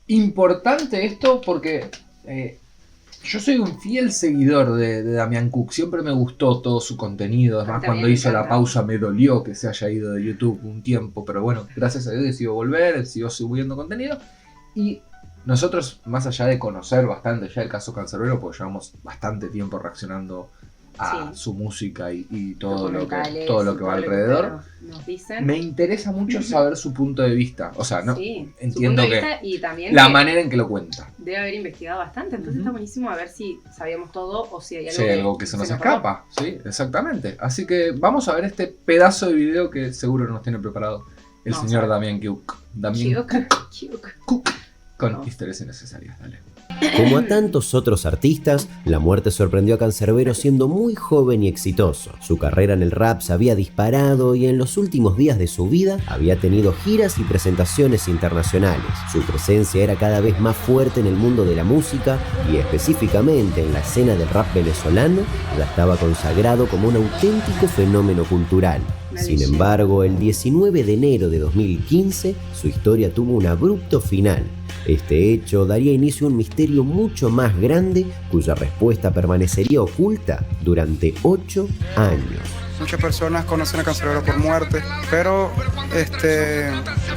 Importante esto porque yo soy un fiel seguidor de Damián Cook. Siempre me gustó todo su contenido. Además, cuando hizo la pausa me dolió que se haya ido de YouTube un tiempo. Pero bueno, gracias a Dios decidió volver, siguió subiendo contenido. Y nosotros, más allá de conocer bastante ya el caso Canserbero, porque llevamos bastante tiempo reaccionando a su música y todo lo que va alrededor, me interesa mucho saber su punto de vista. O sea, no entiendo que y también la manera en que lo cuenta. Debe haber investigado bastante, entonces está buenísimo a ver si sabíamos todo o si hay algo que se nos escapa. Sí, exactamente. Así que vamos a ver este pedazo de video que seguro nos tiene preparado el señor Damián Cook. Cook. Con historias innecesarias, dale. Como a tantos otros artistas, la muerte sorprendió a Canserbero siendo muy joven y exitoso. Su carrera en el rap se había disparado y en los últimos días de su vida había tenido giras y presentaciones internacionales. Su presencia era cada vez más fuerte en el mundo de la música y específicamente en la escena del rap venezolano, ya estaba consagrado como un auténtico fenómeno cultural. Sin embargo, el 19 de enero de 2015, su historia tuvo un abrupto final. Este hecho daría inicio a un misterio mucho más grande, cuya respuesta permanecería oculta durante 8 años. Muchas personas conocen a Canserbero por muerte, pero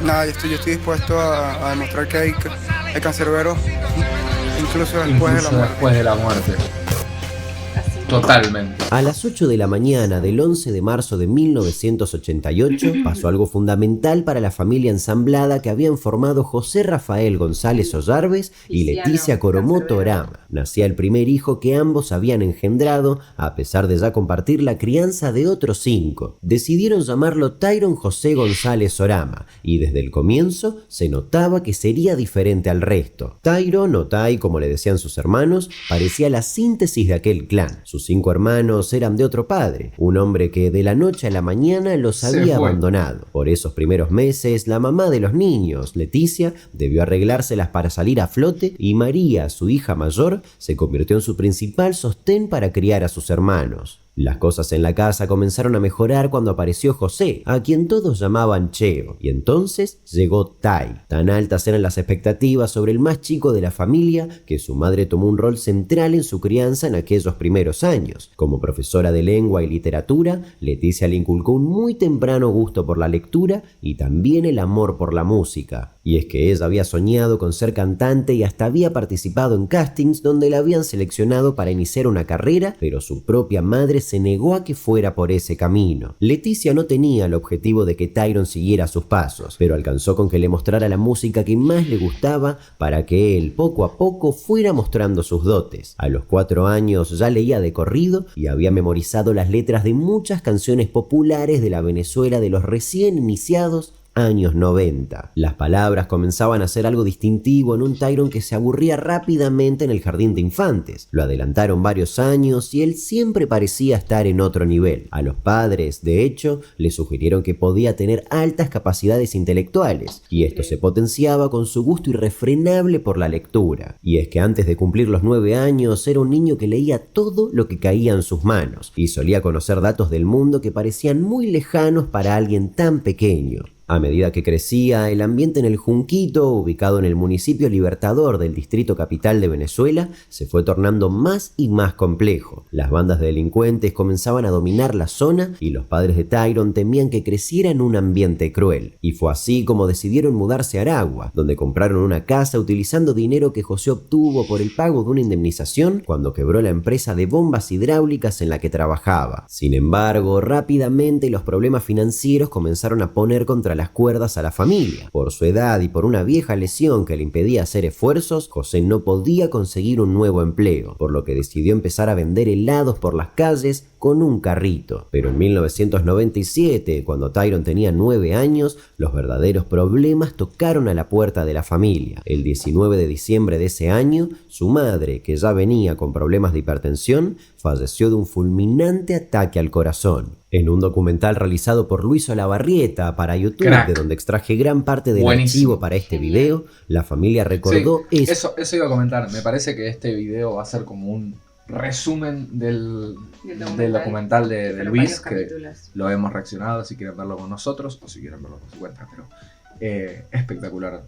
nada, yo estoy dispuesto a demostrar que hay Canserbero incluso después de la muerte. Totalmente. A las 8 de la mañana del 11 de marzo de 1988 pasó algo fundamental para la familia ensamblada que habían formado José Rafael González Ollarves y Leticia Coromoto Orama. Nacía el primer hijo que ambos habían engendrado, a pesar de ya compartir la crianza de otros 5. Decidieron llamarlo Tyron José González Orama y desde el comienzo se notaba que sería diferente al resto. Tyron, o Tai como le decían sus hermanos, parecía la síntesis de aquel clan. Sus 5 hermanos eran de otro padre, un hombre que de la noche a la mañana los había abandonado. Por esos primeros meses, la mamá de los niños, Leticia, debió arreglárselas para salir a flote y María, su hija mayor, se convirtió en su principal sostén para criar a sus hermanos. Las cosas en la casa comenzaron a mejorar cuando apareció José, a quien todos llamaban Cheo, y entonces llegó Tai. Tan altas eran las expectativas sobre el más chico de la familia que su madre tomó un rol central en su crianza en aquellos primeros años. Como profesora de lengua y literatura, Leticia le inculcó un muy temprano gusto por la lectura y también el amor por la música. Y es que ella había soñado con ser cantante y hasta había participado en castings donde la habían seleccionado para iniciar una carrera, pero su propia madre se negó a que fuera por ese camino. Leticia no tenía el objetivo de que Tyron siguiera sus pasos, pero alcanzó con que le mostrara la música que más le gustaba para que él poco a poco fuera mostrando sus dotes. A los 4 años ya leía de corrido y había memorizado las letras de muchas canciones populares de la Venezuela de los recién iniciados años 90. Las palabras comenzaban a ser algo distintivo en un Tyron que se aburría rápidamente en el jardín de infantes. Lo adelantaron varios años y él siempre parecía estar en otro nivel. A los padres, de hecho, le sugirieron que podía tener altas capacidades intelectuales, y esto se potenciaba con su gusto irrefrenable por la lectura. Y es que antes de cumplir los 9 años era un niño que leía todo lo que caía en sus manos, y solía conocer datos del mundo que parecían muy lejanos para alguien tan pequeño. A medida que crecía, el ambiente en el Junquito, ubicado en el municipio Libertador del distrito capital de Venezuela, se fue tornando más y más complejo. Las bandas de delincuentes comenzaban a dominar la zona y los padres de Tyron temían que creciera en un ambiente cruel. Y fue así como decidieron mudarse a Aragua, donde compraron una casa utilizando dinero que José obtuvo por el pago de una indemnización cuando quebró la empresa de bombas hidráulicas en la que trabajaba. Sin embargo, rápidamente los problemas financieros comenzaron a poner contra las cuerdas a la familia. Por su edad y por una vieja lesión que le impedía hacer esfuerzos, José no podía conseguir un nuevo empleo, por lo que decidió empezar a vender helados por las calles con un carrito. Pero en 1997, cuando Tyron tenía 9 años, los verdaderos problemas tocaron a la puerta de la familia. El 19 de diciembre de ese año, su madre, que ya venía con problemas de hipertensión, falleció de un fulminante ataque al corazón. En un documental realizado por Luis Olavarrieta para YouTube, de donde extraje gran parte del archivo para este video, la familia recordó eso iba a comentar. Me parece que este video va a ser como un resumen del documental de Luis, que lo hemos reaccionado, si quieren verlo con nosotros o si quieren verlo por su cuenta. Pero Espectacular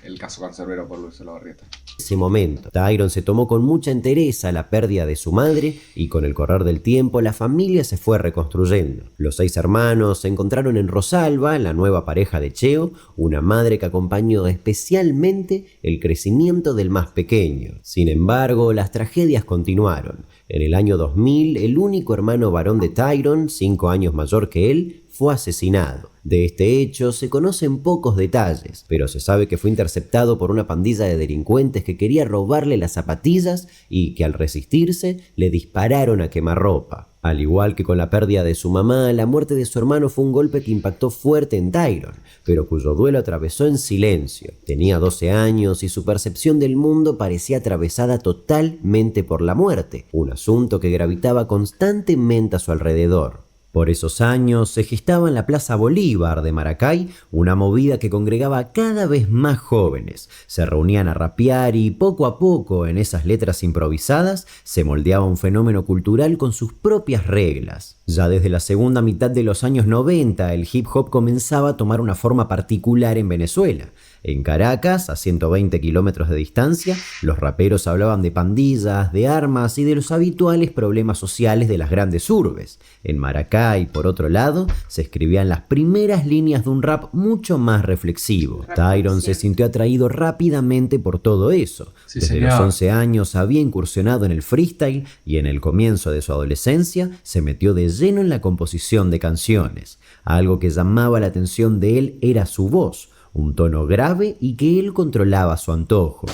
el caso Cancerbero por Luis Olavarrieta. En ese momento, Tyron se tomó con mucha entereza la pérdida de su madre y con el correr del tiempo la familia se fue reconstruyendo. Los 6 hermanos se encontraron en Rosalba, la nueva pareja de Cheo, una madre que acompañó especialmente el crecimiento del más pequeño. Sin embargo, las tragedias continuaron. En el año 2000, el único hermano varón de Tyron, 5 años mayor que él, fue asesinado. De este hecho se conocen pocos detalles, pero se sabe que fue interceptado por una pandilla de delincuentes que quería robarle las zapatillas y que al resistirse le dispararon a quemarropa. Al igual que con la pérdida de su mamá, la muerte de su hermano fue un golpe que impactó fuerte en Tyron, pero cuyo duelo atravesó en silencio. Tenía 12 años y su percepción del mundo parecía atravesada totalmente por la muerte, un asunto que gravitaba constantemente a su alrededor. Por esos años se gestaba en la Plaza Bolívar de Maracay una movida que congregaba a cada vez más jóvenes. Se reunían a rapear y poco a poco en esas letras improvisadas se moldeaba un fenómeno cultural con sus propias reglas. Ya desde la segunda mitad de los años 90 el hip hop comenzaba a tomar una forma particular en Venezuela. En Caracas, a 120 kilómetros de distancia, los raperos hablaban de pandillas, de armas y de los habituales problemas sociales de las grandes urbes. En Maracay, por otro lado, se escribían las primeras líneas de un rap mucho más reflexivo. Tyron se sintió atraído rápidamente por todo eso. Desde los 11 años había incursionado en el freestyle y en el comienzo de su adolescencia se metió de lleno en la composición de canciones. Algo que llamaba la atención de él era su voz, un tono grave y que él controlaba a su antojo.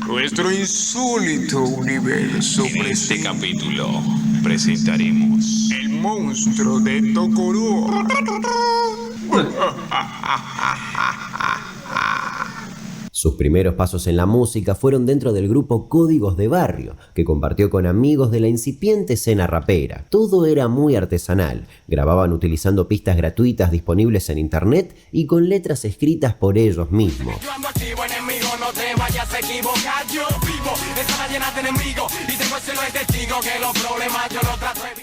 Nuestro insólito universo. En este capítulo presentaremos el monstruo de Tocoró. Sus primeros pasos en la música fueron dentro del grupo Códigos de Barrio, que compartió con amigos de la incipiente escena rapera. Todo era muy artesanal, grababan utilizando pistas gratuitas disponibles en internet y con letras escritas por ellos mismos.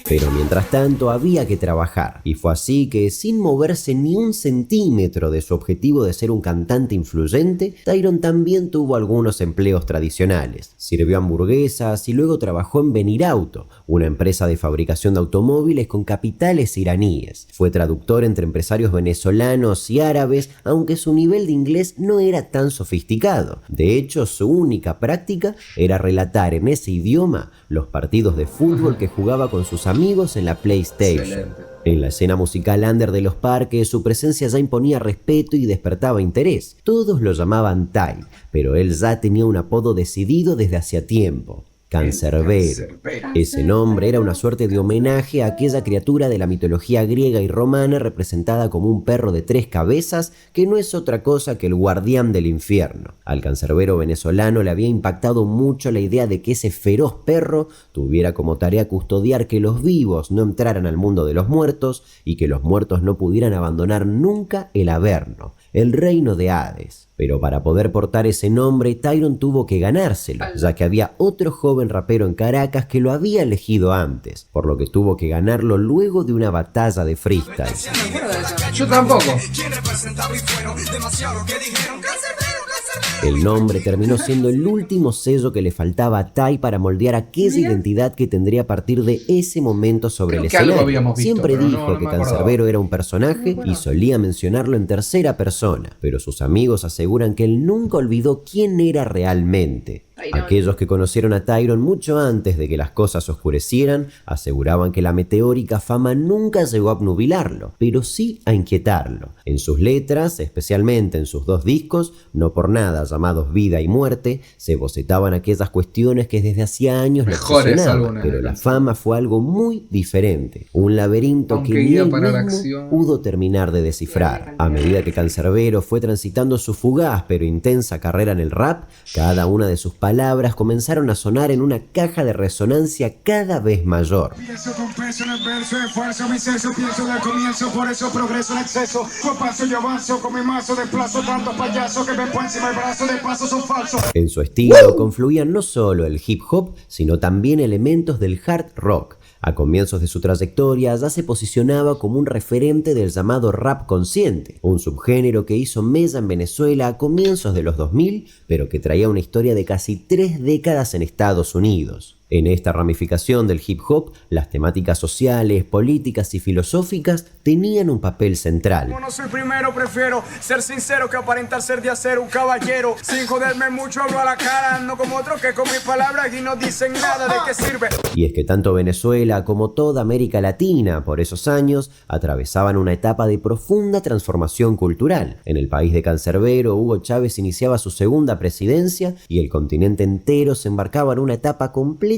Pero mientras tanto había que trabajar, y fue así que, sin moverse ni un centímetro de su objetivo de ser un cantante influyente, Tyron también tuvo algunos empleos tradicionales. Sirvió hamburguesas y luego trabajó en Benirauto, una empresa de fabricación de automóviles con capitales iraníes. Fue traductor entre empresarios venezolanos y árabes, aunque su nivel de inglés no era tan sofisticado. De hecho, su única práctica era relatar en ese idioma los partidos de fútbol que jugaba con sus amigos en la PlayStation. Excelente. En la escena musical under de los parques, su presencia ya imponía respeto y despertaba interés. Todos lo llamaban Ty, pero él ya tenía un apodo decidido desde hacía tiempo: Cancerbero. Ese nombre era una suerte de homenaje a aquella criatura de la mitología griega y romana representada como un perro de 3 cabezas que no es otra cosa que el guardián del infierno. Al cancerbero venezolano le había impactado mucho la idea de que ese feroz perro tuviera como tarea custodiar que los vivos no entraran al mundo de los muertos y que los muertos no pudieran abandonar nunca el Averno, el reino de Hades. Pero para poder portar ese nombre, Tyron tuvo que ganárselo, ya que había otro joven rapero en Caracas que lo había elegido antes, por lo que tuvo que ganarlo luego de una batalla de freestyle. Yo tampoco. El nombre terminó siendo el último sello que le faltaba a Ty para moldear aquella identidad que tendría a partir de ese momento sobre el escenario. Siempre dijo que Cancerbero era un personaje y solía mencionarlo en tercera persona, pero sus amigos aseguran que él nunca olvidó quién era realmente. Aquellos que conocieron a Tyron mucho antes de que las cosas oscurecieran aseguraban que la meteórica fama nunca llegó a obnubilarlo, pero sí a inquietarlo. En sus letras, especialmente en sus 2 discos, no por nada llamados Vida y Muerte, se bocetaban aquellas cuestiones que desde hacía años le obsesionaban, pero la fama fue algo muy diferente, un laberinto que ni él mismo pudo terminar de descifrar. A medida que Cancerbero fue transitando su fugaz pero intensa carrera en el rap, cada una de sus palabras comenzaron a sonar en una caja de resonancia cada vez mayor. Pienso con peso en el verso, esfuerzo mi sexo, pienso del comienzo, por eso progreso en exceso. Con paso yo avanzo, con mi mazo desplazo tantos payasos que me ponen encima el brazo, de paso son falsos. En su estilo confluían no solo el hip hop, sino también elementos del hard rock. A comienzos de su trayectoria ya se posicionaba como un referente del llamado rap consciente, un subgénero que hizo mella en Venezuela a comienzos de los 2000, pero que traía una historia de casi 3 décadas en Estados Unidos. En esta ramificación del hip hop, las temáticas sociales, políticas y filosóficas tenían un papel central. Como no soy primero, prefiero ser sincero que aparentar ser de acero, un caballero. Sin joderme mucho, hablo a la cara, no como otros que con mis palabras y no dicen nada de qué sirve. Y es que tanto Venezuela como toda América Latina, por esos años, atravesaban una etapa de profunda transformación cultural. En el país de Cancerbero, Hugo Chávez iniciaba su segunda presidencia y el continente entero se embarcaba en una etapa completamente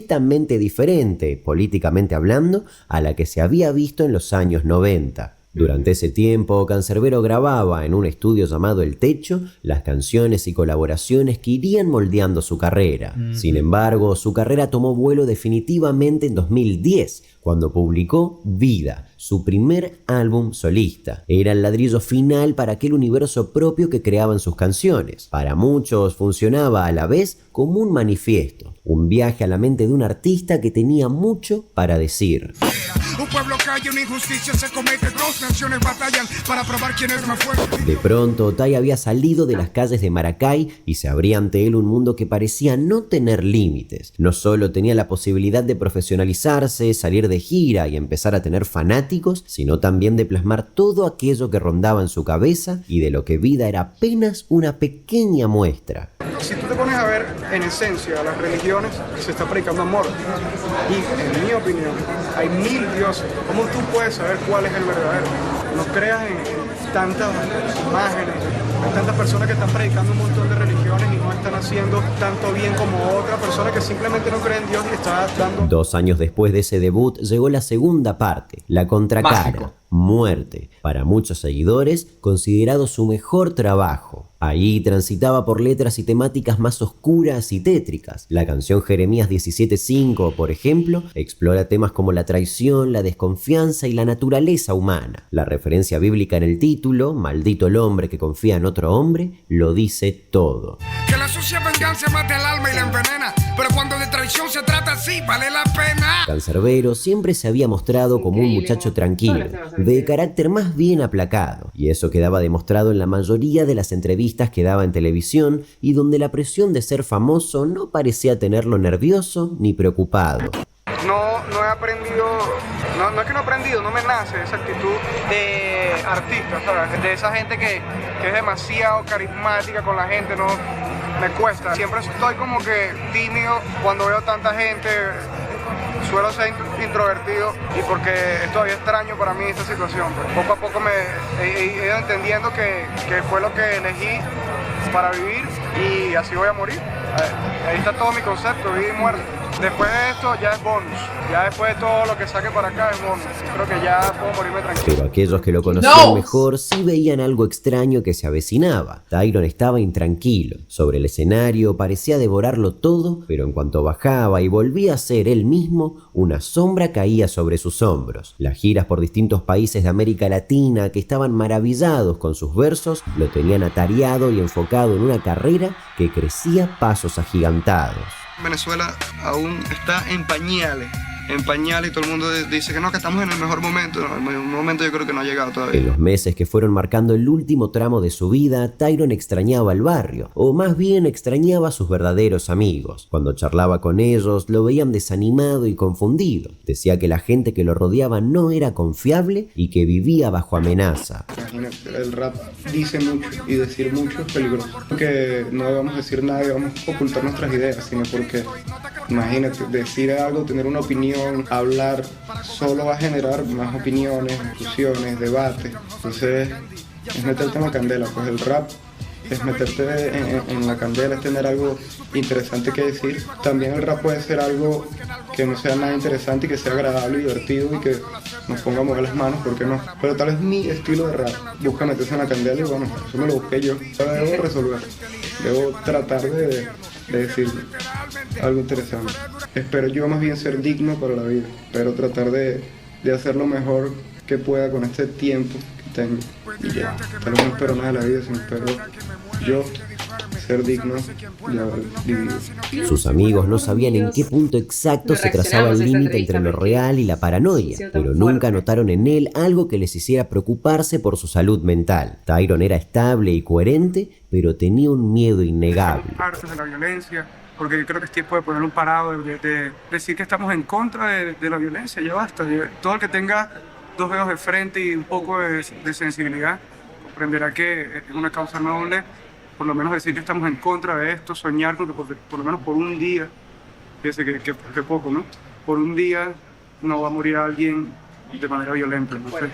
diferente, políticamente hablando, a la que se había visto en los años 90. Durante ese tiempo, Cancerbero grababa en un estudio llamado El Techo las canciones y colaboraciones que irían moldeando su carrera. Sin embargo, su carrera tomó vuelo definitivamente en 2010, cuando publicó Vida, su primer álbum solista. Era el ladrillo final para aquel universo propio que creaban sus canciones. Para muchos funcionaba a la vez como un manifiesto, un viaje a la mente de un artista que tenía mucho para decir. Un pueblo calla, una injusticia se comete, dos naciones batallan para probar quién es más fuerte. De pronto, Tai había salido de las calles de Maracay y se abría ante él un mundo que parecía no tener límites. No solo tenía la posibilidad de profesionalizarse, salir de gira y empezar a tener fanáticos, sino también de plasmar todo aquello que rondaba en su cabeza y de lo que Vida era apenas una pequeña muestra. Si tú te pones a ver en esencia las religiones, se está predicando amor. Y en mi opinión, hay 1000 dioses. ¿Cómo tú puedes saber cuál es el verdadero? No creas en tantas imágenes. Hay tantas personas que están predicando un montón de religiones y no están haciendo tanto bien como otra persona que simplemente no cree en Dios y está dando... 2 años después de ese debut llegó la segunda parte, La Contracara. Mágico. Muerte, para muchos seguidores, considerado su mejor trabajo. Ahí transitaba por letras y temáticas más oscuras y tétricas. La canción Jeremías 17:5, por ejemplo, explora temas como la traición, la desconfianza y la naturaleza humana. La referencia bíblica en el título, Maldito el hombre que confía en otro hombre, lo dice todo. Que la sucia venganza mate al alma y la envenena, pero cuando de traición se trata así, vale la pena. Cancerbero siempre se había mostrado como un muchacho tranquilo, de carácter más bien aplacado, y eso quedaba demostrado en la mayoría de las entrevistas que daba en televisión y donde la presión de ser famoso no parecía tenerlo nervioso ni preocupado. No he aprendido, no es que no he aprendido, no me nace esa actitud de artista, ¿sabes? De esa gente que es demasiado carismática con la gente, no me cuesta. Siempre estoy como que tímido cuando veo tanta gente. Suelo ser introvertido y porque es todavía extraño para mí esta situación. Poco a poco me he ido entendiendo que fue lo que elegí para vivir y así voy a morir. Ahí está todo mi concepto, vida y muerte. Después de esto ya es bonus. Ya después de todo lo que saque para acá es bonus. Creo que ya puedo morirme tranquilo. Pero aquellos que lo conocían mejor sí veían algo extraño que se avecinaba. Tyron estaba intranquilo. Sobre el escenario parecía devorarlo todo, pero en cuanto bajaba y volvía a ser él mismo, una sombra caía sobre sus hombros. Las giras por distintos países de América Latina, que estaban maravillados con sus versos, lo tenían atareado y enfocado en una carrera que crecía a pasos agigantados. Venezuela aún está en pañales y todo el mundo dice que no, que estamos en el mejor momento. No, el mejor momento yo creo que no ha llegado todavía. En los meses que fueron marcando el último tramo de su vida, Tyron extrañaba el barrio, o más bien extrañaba a sus verdaderos amigos. Cuando charlaba con ellos, lo veían desanimado y confundido. Decía que la gente que lo rodeaba no era confiable y que vivía bajo amenaza. Imagínate, el rap dice mucho y decir mucho es peligroso. Porque no debemos decir nada y vamos a ocultar nuestras ideas, sino porque, imagínate, decir algo, tener una opinión, hablar, solo va a generar más opiniones, discusiones, debates. Entonces, es meterte en la candela, pues el rap es meterte en la candela, es tener algo interesante que decir. También el rap puede ser algo que no sea nada interesante y que sea agradable y divertido y que nos ponga a mover las manos, ¿por qué no? Pero tal vez mi estilo de rap busca meterse en la candela y bueno, eso me lo busqué yo. Debo resolver, debo tratar de decir algo interesante. Espero yo más bien ser digno para la vida, pero tratar de hacer lo mejor que pueda con este tiempo que tengo. Y ya, tal vez no espero nada de la vida, sino espero yo ser digno de haber vivido. Sus amigos no sabían en qué punto exacto se trazaba el límite entre lo real y la paranoia, pero nunca notaron en él algo que les hiciera preocuparse por su salud mental. Tyron era estable y coherente, pero tenía un miedo innegable. Partes de la violencia, porque creo que es tiempo de poner un parado, de decir que estamos en contra de la violencia, ya basta. Todo el que tenga dos dedos de frente y un poco de sensibilidad comprenderá que es una causa noble, por lo menos decir que estamos en contra de esto, soñar con que por lo menos por un día, fíjese que poco, ¿no? Por un día no va a morir alguien de manera violenta, no sé.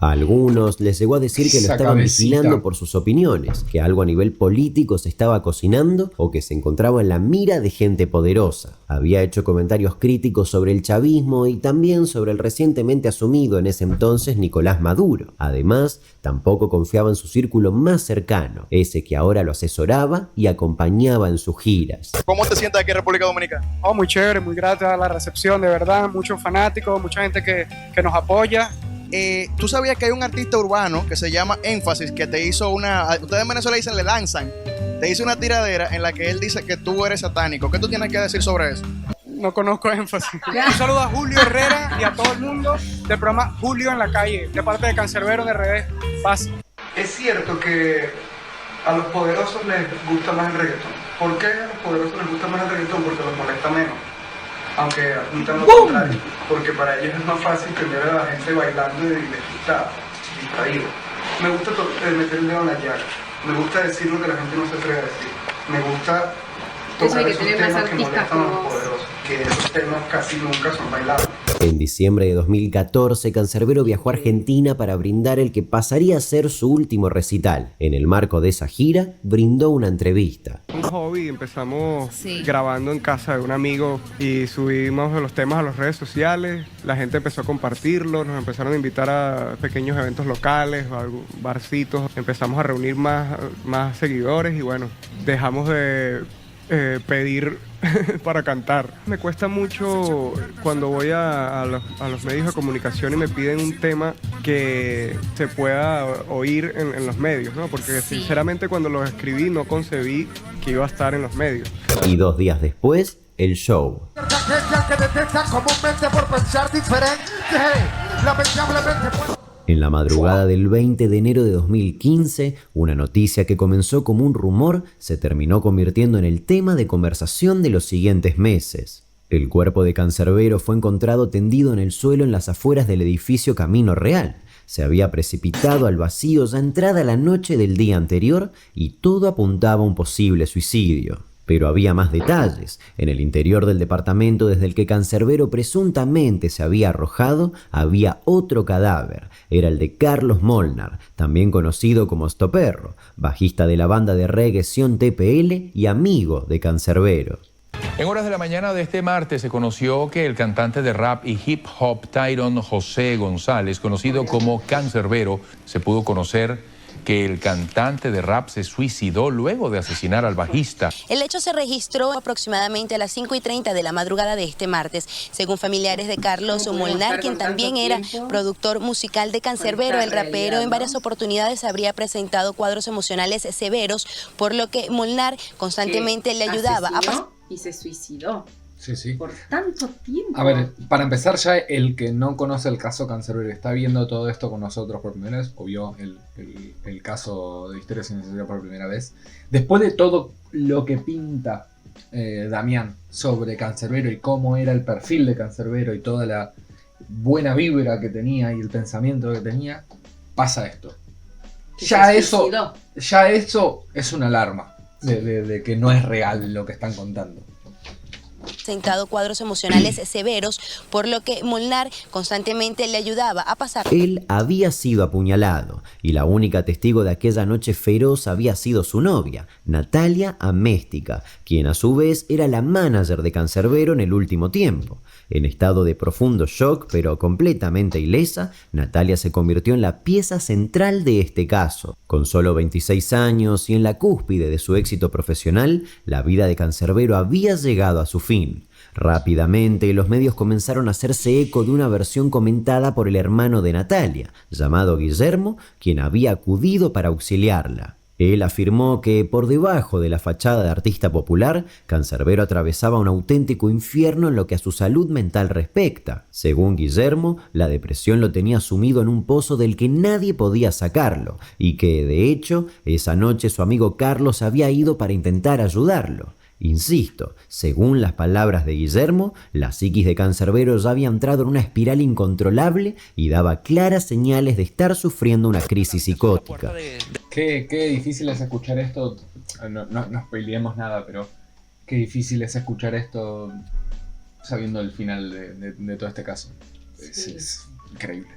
A algunos les llegó a decir que lo estaban vigilando por sus opiniones, que algo a nivel político se estaba cocinando o que se encontraba en la mira de gente poderosa. Había hecho comentarios críticos sobre el chavismo y también sobre el recientemente asumido en ese entonces Nicolás Maduro. Además, tampoco confiaba en su círculo más cercano, ese que ahora lo asesoraba y acompañaba en sus giras. ¿Cómo te sientes aquí en República Dominicana? Oh, muy chévere, muy grata la recepción, de verdad, muchos fanáticos, mucha gente que nos apoya. ¿Tú sabías que hay un artista urbano que se llama Énfasis que te hizo ustedes en Venezuela dicen le lanzan, te hizo una tiradera en la que él dice que tú eres satánico? ¿Qué tú tienes que decir sobre eso? No conozco Énfasis. Un saludo a Julio Herrera y a todo el mundo del programa Julio en la Calle, de parte de Cancerbero de RD. Paz. Es cierto que a los poderosos les gusta más el reggaetón. ¿Por qué a los poderosos les gusta más el reggaetón? Porque los molesta menos. Aunque admitan lo contrario, porque para ellos es más fácil tener a la gente bailando y distraído. Me gusta meter el dedo en la llaga, me gusta decir lo que la gente no se atreve a decir, me gusta tocar esos temas que molestan a los poderosos, que esos temas casi nunca son bailados. En diciembre de 2014, Cancerbero viajó a Argentina para brindar el que pasaría a ser su último recital. En el marco de esa gira, brindó una entrevista. Un hobby, empezamos grabando en casa de un amigo y subimos los temas a las redes sociales. La gente empezó a compartirlo, nos empezaron a invitar a pequeños eventos locales, a barcitos. Empezamos a reunir más seguidores y bueno, dejamos de pedir para cantar. Me cuesta mucho cuando voy a los medios de comunicación y me piden un tema que se pueda oír en los medios, ¿no? Porque sinceramente cuando lo escribí no concebí que iba a estar en los medios. Y 2 días después, el show. En la madrugada del 20 de enero de 2015, una noticia que comenzó como un rumor se terminó convirtiendo en el tema de conversación de los siguientes meses. El cuerpo de Cancerbero fue encontrado tendido en el suelo en las afueras del edificio Camino Real. Se había precipitado al vacío ya entrada la noche del día anterior y todo apuntaba a un posible suicidio. Pero había más detalles. En el interior del departamento desde el que Cancerbero presuntamente se había arrojado, había otro cadáver. Era el de Carlos Molnar, también conocido como Stoperro, bajista de la banda de reggae Sion TPL y amigo de Cancerbero. En horas de la mañana de este martes se conoció que el cantante de rap y hip hop Tyron José González, conocido como Cancerbero, se pudo conocer que el cantante de rap se suicidó luego de asesinar al bajista. El hecho se registró aproximadamente a las 5:30 de la madrugada de este martes. Según familiares de Carlos Molnar, quien también era productor musical de Cancerbero, el rapero en varias oportunidades habría presentado cuadros emocionales severos, por lo que Molnar constantemente le ayudaba a... Y se suicidó. Sí. Por tanto tiempo. A ver, para empezar ya, el que no conoce el caso Cancerbero, está viendo todo esto con nosotros por primera vez, o vio el caso de Historia Sin Necesidad por primera vez. Después de todo lo que pinta Damián sobre Cancerbero y cómo era el perfil de Cancerbero y toda la buena vibra que tenía y el pensamiento que tenía, pasa esto. Ya eso es una alarma de que no es real lo que están contando. Presentado cuadros emocionales severos, por lo que Molnar constantemente le ayudaba a pasar. Él había sido apuñalado y la única testigo de aquella noche feroz había sido su novia, Natalia Améstica, quien a su vez era la manager de Cancerbero en el último tiempo. En estado de profundo shock, pero completamente ilesa, Natalia se convirtió en la pieza central de este caso. Con solo 26 años y en la cúspide de su éxito profesional, la vida de Cancerbero había llegado a su fin. Rápidamente, los medios comenzaron a hacerse eco de una versión comentada por el hermano de Natalia, llamado Guillermo, quien había acudido para auxiliarla. Él afirmó que por debajo de la fachada de artista popular, Cancerbero atravesaba un auténtico infierno en lo que a su salud mental respecta. Según Guillermo, la depresión lo tenía sumido en un pozo del que nadie podía sacarlo y que, de hecho, esa noche su amigo Carlos había ido para intentar ayudarlo. Insisto, según las palabras de Guillermo, la psiquis de Cancerbero ya había entrado en una espiral incontrolable y daba claras señales de estar sufriendo una crisis psicótica. Qué difícil es escuchar esto, no spoileemos nada, pero qué difícil es escuchar esto sabiendo el final de todo este caso. Sí. Es increíble.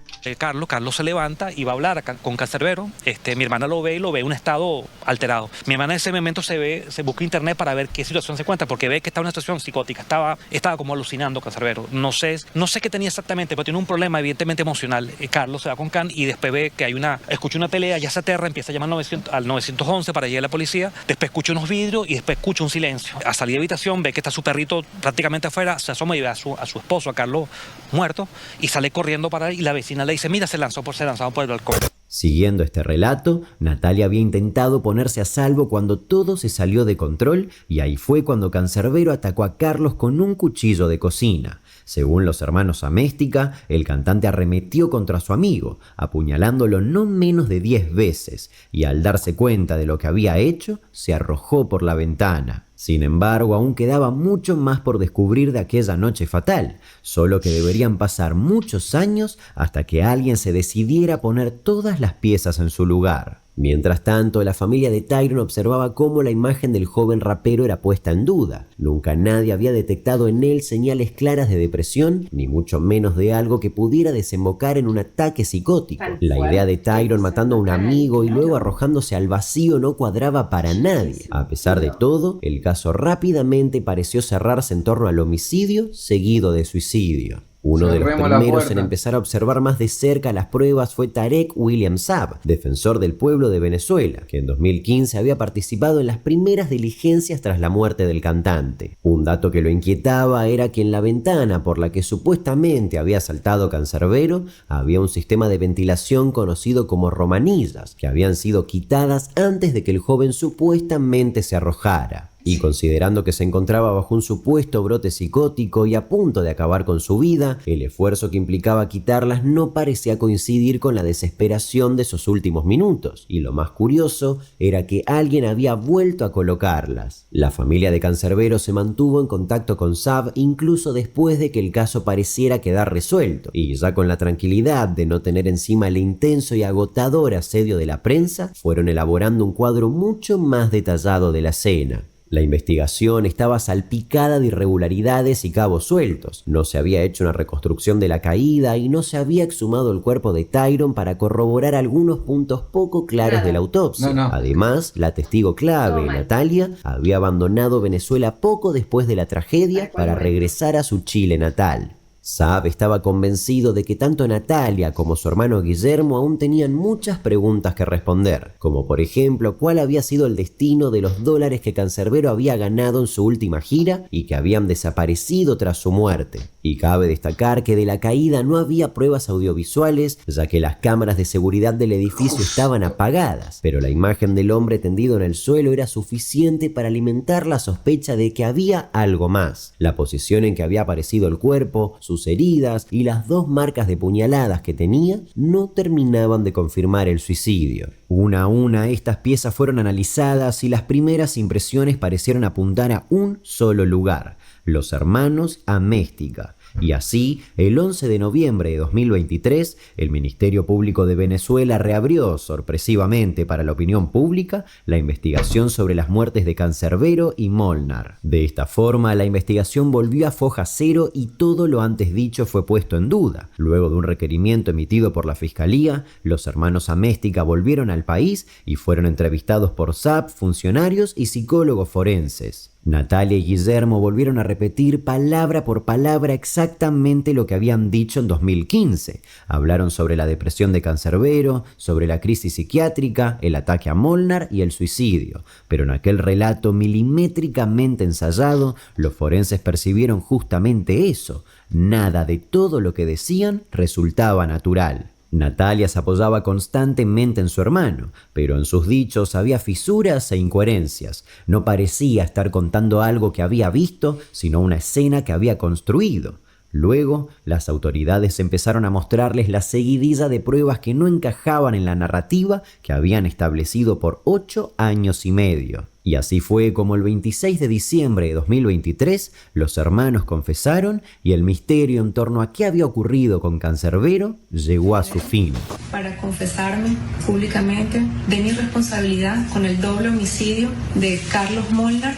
Carlos se levanta y va a hablar con Cancerbero. Mi hermana lo ve y lo ve en un estado alterado. Mi hermana en ese momento se busca internet para ver qué situación se encuentra, porque ve que está en una situación psicótica. Estaba como alucinando Cancerbero. No sé qué tenía exactamente, pero tiene un problema evidentemente emocional. Carlos se va con Can y después ve que escucha una pelea, ya se aterra, empieza a llamar al 911 para llegar a la policía. Después escucha unos vidrios y después escucha un silencio. A salir de habitación ve que está su perrito prácticamente afuera, se asoma y ve a su esposo, a Carlos, muerto, y sale corriendo para él y la vecina le dice, mira, se lanzó por el balcón. Siguiendo este relato, Natalia había intentado ponerse a salvo cuando todo se salió de control y ahí fue cuando Cancerbero atacó a Carlos con un cuchillo de cocina. Según los hermanos Améstica, el cantante arremetió contra su amigo, apuñalándolo no menos de 10 veces, y al darse cuenta de lo que había hecho, se arrojó por la ventana. Sin embargo, aún quedaba mucho más por descubrir de aquella noche fatal, solo que deberían pasar muchos años hasta que alguien se decidiera a poner todas las piezas en su lugar. Mientras tanto, la familia de Tyrone observaba cómo la imagen del joven rapero era puesta en duda. Nunca nadie había detectado en él señales claras de depresión, ni mucho menos de algo que pudiera desembocar en un ataque psicótico. La idea de Tyrone matando a un amigo y luego arrojándose al vacío no cuadraba para nadie. A pesar de todo, el caso rápidamente pareció cerrarse en torno al homicidio seguido de suicidio. Uno de los primeros en empezar a observar más de cerca las pruebas fue Tarek William Saab, defensor del pueblo de Venezuela, que en 2015 había participado en las primeras diligencias tras la muerte del cantante. Un dato que lo inquietaba era que en la ventana por la que supuestamente había saltado Cancerbero había un sistema de ventilación conocido como romanillas, que habían sido quitadas antes de que el joven supuestamente se arrojara. Y considerando que se encontraba bajo un supuesto brote psicótico y a punto de acabar con su vida, el esfuerzo que implicaba quitarlas no parecía coincidir con la desesperación de esos últimos minutos. Y lo más curioso era que alguien había vuelto a colocarlas. La familia de Cancerbero se mantuvo en contacto con Saab incluso después de que el caso pareciera quedar resuelto. Y ya con la tranquilidad de no tener encima el intenso y agotador asedio de la prensa, fueron elaborando un cuadro mucho más detallado de la escena. La investigación estaba salpicada de irregularidades y cabos sueltos. No se había hecho una reconstrucción de la caída y no se había exhumado el cuerpo de Tyrone para corroborar algunos puntos poco claros de la autopsia. Además, la testigo clave, Natalia, había abandonado Venezuela poco después de la tragedia para regresar a su Chile natal. Saab estaba convencido de que tanto Natalia como su hermano Guillermo aún tenían muchas preguntas que responder, como por ejemplo cuál había sido el destino de los dólares que Cancerbero había ganado en su última gira y que habían desaparecido tras su muerte. Y cabe destacar que de la caída no había pruebas audiovisuales, ya que las cámaras de seguridad del edificio estaban apagadas, pero la imagen del hombre tendido en el suelo era suficiente para alimentar la sospecha de que había algo más. La posición en que había aparecido el cuerpo, sus heridas y las 2 marcas de puñaladas que tenía no terminaban de confirmar el suicidio. Una a una estas piezas fueron analizadas y las primeras impresiones parecieron apuntar a un solo lugar: los hermanos Améstica. Y así, el 11 de noviembre de 2023, el Ministerio Público de Venezuela reabrió, sorpresivamente para la opinión pública, la investigación sobre las muertes de Cancerbero y Molnar. De esta forma, la investigación volvió a foja cero y todo lo antes dicho fue puesto en duda. Luego de un requerimiento emitido por la Fiscalía, los hermanos Améstica volvieron al país y fueron entrevistados por Saab, funcionarios y psicólogos forenses. Natalia y Guillermo volvieron a repetir palabra por palabra exactamente lo que habían dicho en 2015. Hablaron sobre la depresión de Cancerbero, sobre la crisis psiquiátrica, el ataque a Molnar y el suicidio. Pero en aquel relato milimétricamente ensayado, los forenses percibieron justamente eso. Nada de todo lo que decían resultaba natural. Natalia se apoyaba constantemente en su hermano, pero en sus dichos había fisuras e incoherencias. No parecía estar contando algo que había visto, sino una escena que había construido. Luego, las autoridades empezaron a mostrarles la seguidilla de pruebas que no encajaban en la narrativa que habían establecido por 8 años y medio. Y así fue como el 26 de diciembre de 2023 los hermanos confesaron y el misterio en torno a qué había ocurrido con Cancerbero llegó a su fin. Para confesarme públicamente de mi responsabilidad con el doble homicidio de Carlos Molnar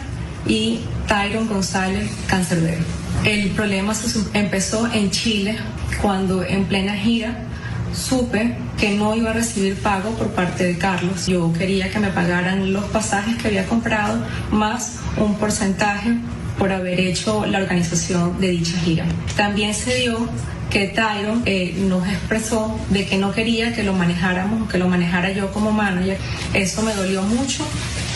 y Tyron González Cancerbero. El problema empezó en Chile cuando en plena gira supe que no iba a recibir pago por parte de Carlos. Yo quería que me pagaran los pasajes que había comprado más un porcentaje por haber hecho la organización de dicha gira. También se dio que Tyron nos expresó de que no quería que lo manejáramos, que lo manejara yo como manager. Eso me dolió mucho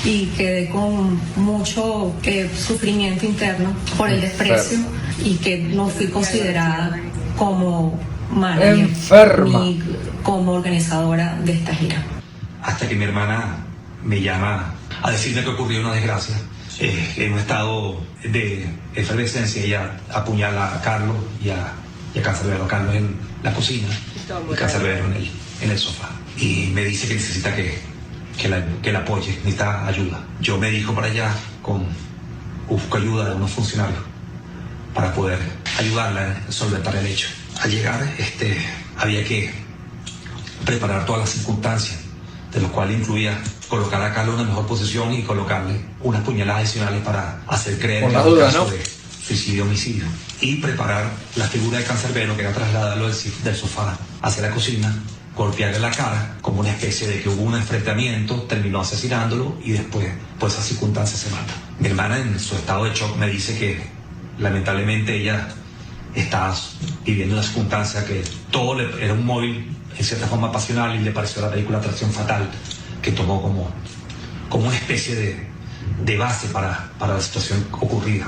y quedé con mucho sufrimiento interno por el desprecio y que no fui considerada como manager ni como organizadora de esta gira. Hasta que mi hermana me llama a decirme que ocurrió una desgracia. En un estado de efervescencia, ella apuñala a Carlos y a Cancerbero. Carlos en la cocina y Cancerbero en el sofá. Y me dice que necesita que la apoye, necesita ayuda. Yo me dirijo para allá busco ayuda de unos funcionarios para poder ayudarla a solventar el hecho. Al llegar, había que preparar todas las circunstancias, de lo cual incluía colocar a Carlos en una mejor posición y colocarle unas puñaladas adicionales para hacer creer en el caso de suicidio-homicidio. Y preparar la figura de Cancerbero, que era trasladarlo del sofá hacia la cocina, golpearle la cara como una especie de que hubo un enfrentamiento, terminó asesinándolo y después, por esas circunstancias, se mata. Mi hermana, en su estado de shock, me dice que lamentablemente ella estaba viviendo una circunstancia que todo era un móvil en cierta forma pasional y le pareció la película Atracción Fatal, que tomó como una especie de base para la situación ocurrida.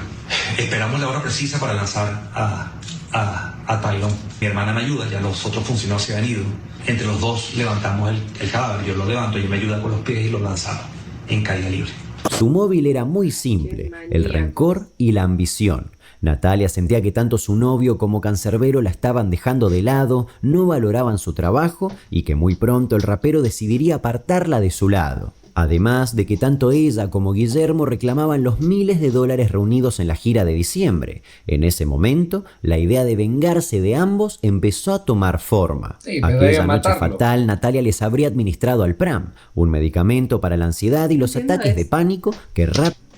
Esperamos la hora precisa para lanzar a Tyron. Mi hermana me ayuda, ya los otros funcionarios se han ido. Entre los dos levantamos el cadáver, yo lo levanto y me ayuda con los pies y lo lanzamos en caída libre. Su móvil era muy simple, el rencor y la ambición. Natalia sentía que tanto su novio como Cancerbero la estaban dejando de lado, no valoraban su trabajo y que muy pronto el rapero decidiría apartarla de su lado. Además de que tanto ella como Guillermo reclamaban los miles de dólares reunidos en la gira de diciembre. En ese momento, la idea de vengarse de ambos empezó a tomar forma. Aquella noche fatal, Natalia les habría administrado Alpram, un medicamento para la ansiedad y los ataques de pánico que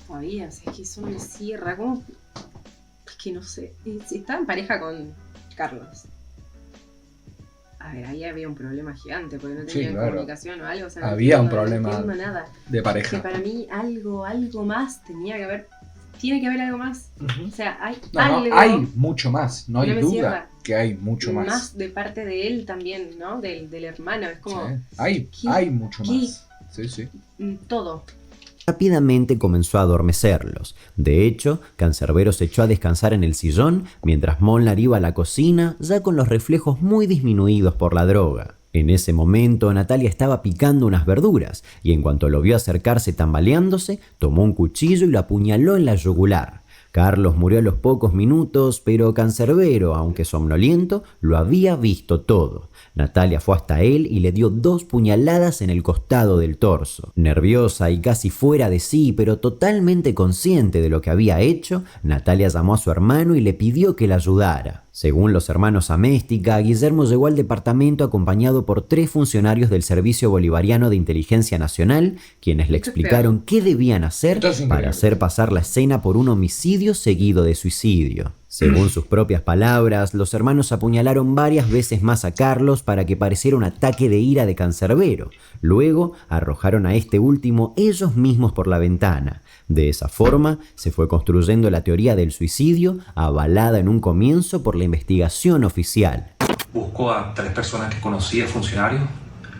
Sabías, es que eso no me cierra. ¿Cómo? Es que no sé. Estaba en pareja con Carlos. A ver, ahí había un problema gigante porque no tenían comunicación o algo. O sea, había un problema de pareja. Que para mí algo más tenía que haber. Tiene que haber algo más. O sea, hay algo. No, hay mucho más. No hay duda que hay mucho más. Más de parte de él también, ¿no? Del hermano. Es como. Sí. Hay mucho más. Sí. Todo. Rápidamente comenzó a adormecerlos. De hecho, Cancerbero se echó a descansar en el sillón mientras Molnar iba a la cocina, ya con los reflejos muy disminuidos por la droga. En ese momento, Natalia estaba picando unas verduras y en cuanto lo vio acercarse tambaleándose, tomó un cuchillo y lo apuñaló en la yugular. Carlos murió a los pocos minutos, pero Cancerbero, aunque somnoliento, lo había visto todo. Natalia fue hasta él y le dio 2 puñaladas en el costado del torso. Nerviosa y casi fuera de sí, pero totalmente consciente de lo que había hecho, Natalia llamó a su hermano y le pidió que la ayudara. Según los hermanos Améstica, Guillermo llegó al departamento acompañado por 3 funcionarios del Servicio Bolivariano de Inteligencia Nacional, quienes le explicaron qué debían hacer para hacer pasar la escena por un homicidio seguido de suicidio. Según sus propias palabras, los hermanos apuñalaron varias veces más a Carlos para que pareciera un ataque de ira de Cancerbero. Luego arrojaron a este último ellos mismos por la ventana. De esa forma se fue construyendo la teoría del suicidio, avalada en un comienzo por la investigación oficial. Busco a 3 personas que conocía, funcionarios,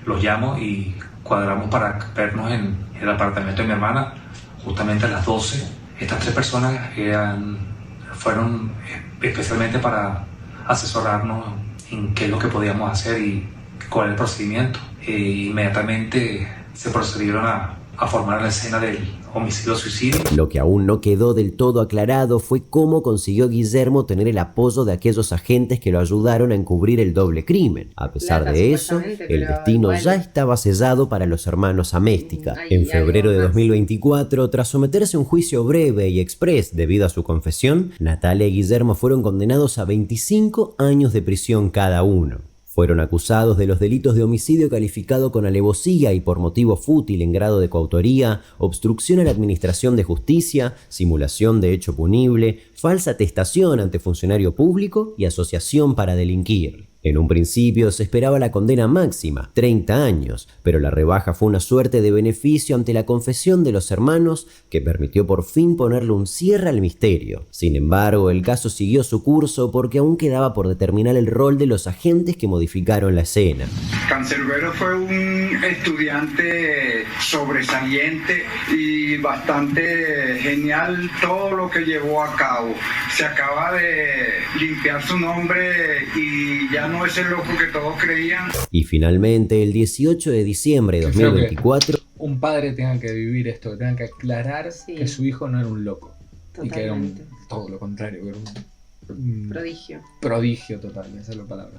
los llamo y cuadramos para vernos en el apartamento de mi hermana justamente a las 12. Estas 3 personas fueron especialmente para asesorarnos en qué es lo que podíamos hacer y con el procedimiento. Inmediatamente se procedieron a formar la escena del homicidio-suicidio. Lo que aún no quedó del todo aclarado fue cómo consiguió Guillermo tener el apoyo de aquellos agentes que lo ayudaron a encubrir el doble crimen. A pesar de eso, el destino ya estaba sellado para los hermanos Améstica. En febrero de 2024, tras someterse a un juicio breve y express debido a su confesión, Natalia y Guillermo fueron condenados a 25 años de prisión cada uno. Fueron acusados de los delitos de homicidio calificado con alevosía y por motivo fútil en grado de coautoría, obstrucción a la administración de justicia, simulación de hecho punible, falsa atestación ante funcionario público y asociación para delinquir. En un principio se esperaba la condena máxima, 30 años, pero la rebaja fue una suerte de beneficio ante la confesión de los hermanos que permitió por fin ponerle un cierre al misterio. Sin embargo, el caso siguió su curso porque aún quedaba por determinar el rol de los agentes que modificaron la escena. Cancerbero fue un estudiante sobresaliente y bastante genial todo lo que llevó a cabo. Se acaba de limpiar su nombre y ya no es el loco que todos creían. Y finalmente, el 18 de diciembre de 2024... un padre tenga que vivir esto, que tenga que aclarar que su hijo no era un loco. Totalmente. Y que era todo lo contrario, que era un prodigio. Prodigio total, esa es la palabra.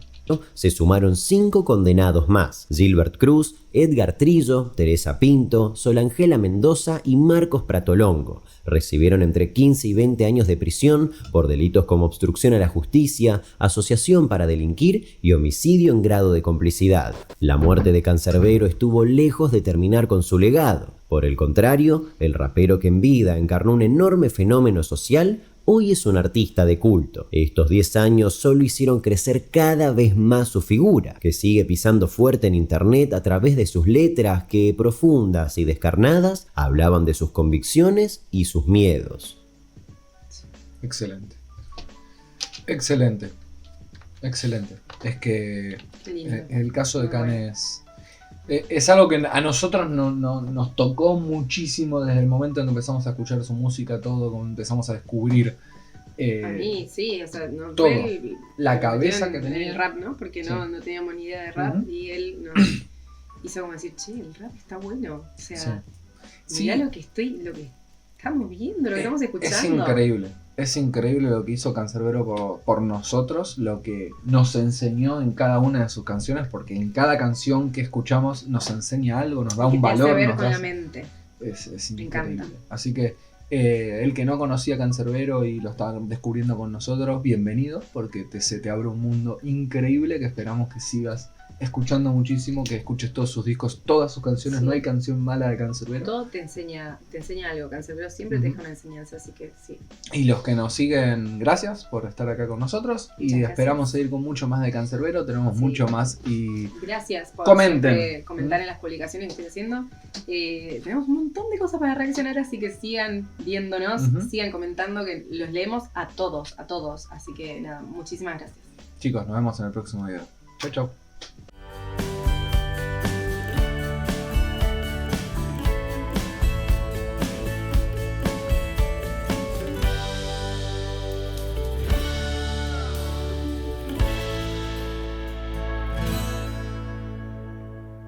Se sumaron 5 condenados más: Gilbert Cruz, Edgar Trillo, Teresa Pinto, Solangela Mendoza y Marcos Pratolongo. Recibieron entre 15 y 20 años de prisión por delitos como obstrucción a la justicia, asociación para delinquir y homicidio en grado de complicidad. La muerte de Cancerbero estuvo lejos de terminar con su legado. Por el contrario, el rapero que en vida encarnó un enorme fenómeno social, hoy es un artista de culto. Estos 10 años solo hicieron crecer cada vez más su figura, que sigue pisando fuerte en internet a través de sus letras que, profundas y descarnadas, hablaban de sus convicciones y sus miedos. Excelente. Excelente. Excelente. Es que el caso de Canes es algo que a nosotros nos tocó muchísimo desde el momento en que empezamos a escuchar su música, todo, cuando empezamos a descubrir a mí, sí, o sea, no todo. Fue la cabeza que tenía el rap, ¿no? Porque no teníamos ni idea de rap y él nos hizo como decir, che, el rap está bueno, o sea, mirá lo que estamos viendo, lo que estamos escuchando. Es increíble lo que hizo Cancerbero por nosotros, lo que nos enseñó en cada una de sus canciones, porque en cada canción que escuchamos nos enseña algo, nos da un valor. Hace ver con la mente. Es increíble. Me encanta. Así que el que no conocía Cancerbero y lo está descubriendo con nosotros, bienvenido, porque se te abre un mundo increíble que esperamos que sigas escuchando muchísimo, que escuches todos sus discos, todas sus canciones, no hay canción mala de Cancerbero. Todo te enseña algo, Cancerbero siempre te deja una enseñanza, así que sí. Y los que nos siguen, gracias por estar acá con nosotros. Y esperamos seguir con mucho más de Cancerbero, tenemos mucho más y... Gracias por comentar en las publicaciones que estoy haciendo. Tenemos un montón de cosas para reaccionar, así que sigan viéndonos, sigan comentando, que los leemos a todos, así que nada, muchísimas gracias. Chicos, nos vemos en el próximo video. Chau, chau.